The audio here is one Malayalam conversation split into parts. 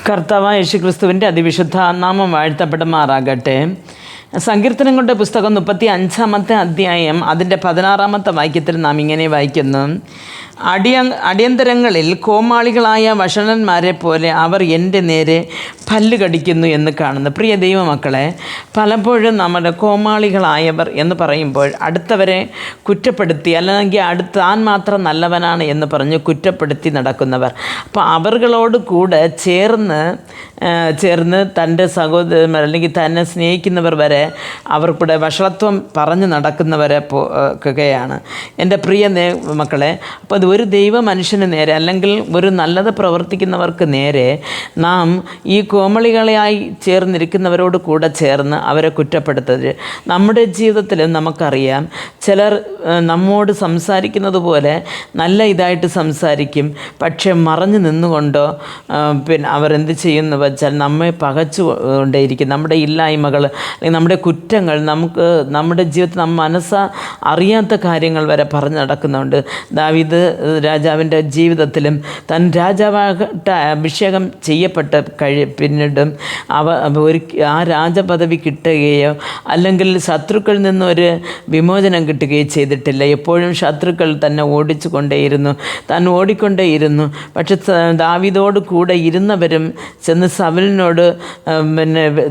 കർത്താവായ യേശുക്രിസ്തുവിൻ്റെ അതിവിശുദ്ധ നാമം വാഴ്ത്തപ്പെടുമാറാകട്ടെ. സങ്കീർത്തനങ്ങളുടെ പുസ്തകം 35-ാമത്തെ അധ്യായം അതിൻ്റെ 16-ാമത്തെ വാക്യത്തിൽ നാം ഇങ്ങനെ വായിക്കുന്നു: അടിയന്തരങ്ങളിൽ കോമാളികളായ വഷളന്മാരെ പോലെ അവർ എൻ്റെ നേരെ പല്ല് കടിക്കുന്നു എന്ന് കാണുന്നു. പ്രിയ ദൈവമക്കളെ, പലപ്പോഴും നമ്മുടെ കോമാളികളായവർ എന്ന് പറയുമ്പോൾ അടുത്തവരെ കുറ്റപ്പെടുത്തി, അല്ലെങ്കിൽ താൻ മാത്രം നല്ലവനാണ് എന്ന് പറഞ്ഞ് കുറ്റപ്പെടുത്തി നടക്കുന്നവർ. അപ്പോൾ അവர்களോട് കൂടെ ചേർന്ന് തൻ്റെ സഹോദരന്മാർ അല്ലെങ്കിൽ തന്നെ സ്നേഹിക്കുന്നവർ വരെ അവർക്കൂടെ വഷളത്വം പറഞ്ഞു നടക്കുന്നവരെ ഒക്കെയാണ് എൻ്റെ പ്രിയ മക്കളെ. അപ്പോൾ അത് ഒരു ദൈവ മനുഷ്യന് നേരെ അല്ലെങ്കിൽ ഒരു നല്ലത് പ്രവർത്തിക്കുന്നവർക്ക് നേരെ നാം ഈ കോമളികളായി ചേർന്നിരിക്കുന്നവരോട് കൂടെ ചേർന്ന് അവരെ കുറ്റപ്പെടുത്തരുത്. നമ്മുടെ ജീവിതത്തിലും നമുക്കറിയാം, ചിലർ നമ്മോട് സംസാരിക്കുന്നത് പോലെ നല്ല ഇതായിട്ട് സംസാരിക്കും, പക്ഷേ മറഞ്ഞു നിന്നുകൊണ്ടോ പിന്നെ അവരെന്ത് ചെയ്യുന്നു വെച്ചാൽ നമ്മെ പകച്ചുകൊണ്ടേയിരിക്കും. നമ്മുടെ ഇല്ലായ്മകൾ അല്ലെങ്കിൽ നമ്മുടെ കുറ്റങ്ങൾ നമ്മുടെ ജീവിതത്തിൽ അറിയാത്ത കാര്യങ്ങൾ വരെ പറഞ്ഞു നടക്കുന്നുണ്ട്. ദാവീദ് രാജാവിൻ്റെ ജീവിതത്തിലും താൻ രാജാവാകട്ടെ അഭിഷേകം ചെയ്യപ്പെട്ട പിന്നീടും ആ രാജപദവി കിട്ടുകയോ അല്ലെങ്കിൽ ശത്രുക്കളിൽ നിന്നൊരു വിമോചനം കിട്ടുകയോ ചെയ്തിട്ടില്ല. എപ്പോഴും ശത്രുക്കൾ തന്നെ താൻ ഓടിക്കൊണ്ടേയിരുന്നു. പക്ഷെ ദാവീദോട് കൂടെ ഇരുന്നവരും ചെന്ന് സൗലിനോട്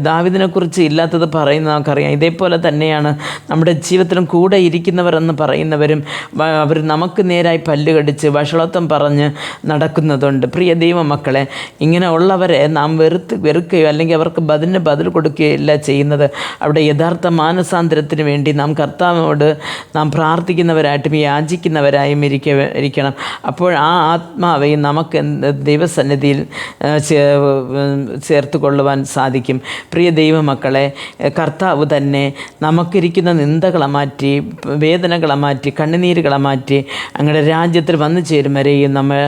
ദാവീദിനെക്കുറിച്ച് ഇല്ലാത്തത് പറയുന്നത് നമുക്കറിയാം. ഇതേപോലെ തന്നെയാണ് നമ്മുടെ ജീവിതത്തിലും കൂടെ ഇരിക്കുന്നവർ എന്ന് പറയുന്നവരും അവർ നമുക്ക് നേരായി പല്ലുകടിച്ച് വഷളത്വം പറഞ്ഞ് നടക്കുന്നതുണ്ട്. പ്രിയ ദൈവമക്കളെ, ഇങ്ങനെ ഉള്ളവരെ നാം വെറുക്കുകയോ അല്ലെങ്കിൽ അവർക്ക് ബദൽ കൊടുക്കുകയോ ഇല്ല ചെയ്യുന്നത്. അവിടെ യഥാർത്ഥ മാനസാന്തരത്തിന് വേണ്ടി നാം കർത്താവിനോട് നാം പ്രാർത്ഥിക്കുന്നവരായിട്ടും യാചിക്കുന്നവരായും ഇരിക്കണം. അപ്പോൾ ആ ആത്മാവെയും നമുക്ക് ദൈവസന്നിധിയിൽ ചേർത്ത് കൊള്ളുവാൻ സാധിക്കും. പ്രിയ ദൈവമക്കളെ, കർത്താവ് തന്നെ നമുക്കിരിക്കുന്ന നിന്ദകളെ മാറ്റി, വേദനകളെ മാറ്റി, കണ്ണുനീരുകളെ മാറ്റി അങ്ങയുടെ രാജ്യത്തിൽ വന്നു ചേരും വരെയും നമ്മൾ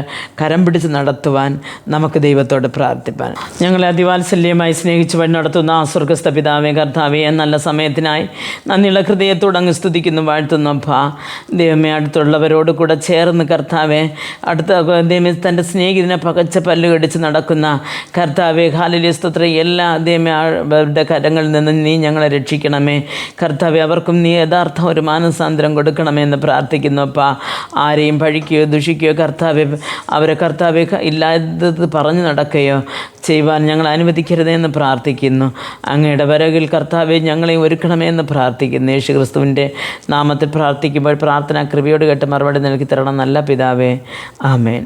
കരം പിടിച്ച് നടത്തുവാൻ നമുക്ക് ദൈവത്തോട് പ്രാർത്ഥിപ്പാൻ. ഞങ്ങളെ അതിവാത്സല്യമായി സ്നേഹിച്ചു വഴി നടത്തുന്ന ആ സ്വർഗസ്ഥ പിതാവേ, കർത്താവേ, നല്ല സമയത്തിനായി നന്ദിയുള്ള ഹൃദയത്തോട് അങ്ങ് സ്തുതിക്കുന്നു, വാഴ്ത്തുന്നു. ദൈവമേ, അടുത്തുള്ളവരോട് കൂടെ ചേർന്ന് കർത്താവെ, ദൈവമേ, തൻ്റെ സ്നേഹിതനെ പകച്ച പല്ല് കടിച്ച് നടക്കുന്ന കർത്താവെ, ഹല്ലേലൂയ, സ്തോത്രം. എല്ലാ ദൈവമേ അവരുടെ കരങ്ങളിൽ നിന്ന് നീ ഞങ്ങളെ രക്ഷിക്കണമേ കർത്താവെ. അവർക്കും നീ യഥാർത്ഥ ഒരു മാനസാന്തരം കൊടുക്കണമെന്ന് പ്രാർത്ഥിക്കുന്നു. ആരെയും പഴിക്കുകയോ ദുഷിക്കുകയോ കർത്താവെ, അവരെ കർത്താവെ ഇല്ലാത്തത് പറഞ്ഞു നടക്കുകയോ ചെയ്യുവാൻ ഞങ്ങൾ അനുവദിക്കരുതെന്ന് പ്രാർത്ഥിക്കുന്നു. അങ്ങയുടെ വരകിൽ കർത്താവെ ഞങ്ങളെ ഒരുക്കണമെന്ന് പ്രാർത്ഥിക്കുന്നു. യേശുക്രിസ്തുവിൻ്റെ നാമത്തിൽ പ്രാർത്ഥിക്കുമ്പോൾ പ്രാർത്ഥന കൃപയോട് കേട്ട് മറുപടി നൽകി തരണം നല്ല പിതാവേ. ആമേൻ.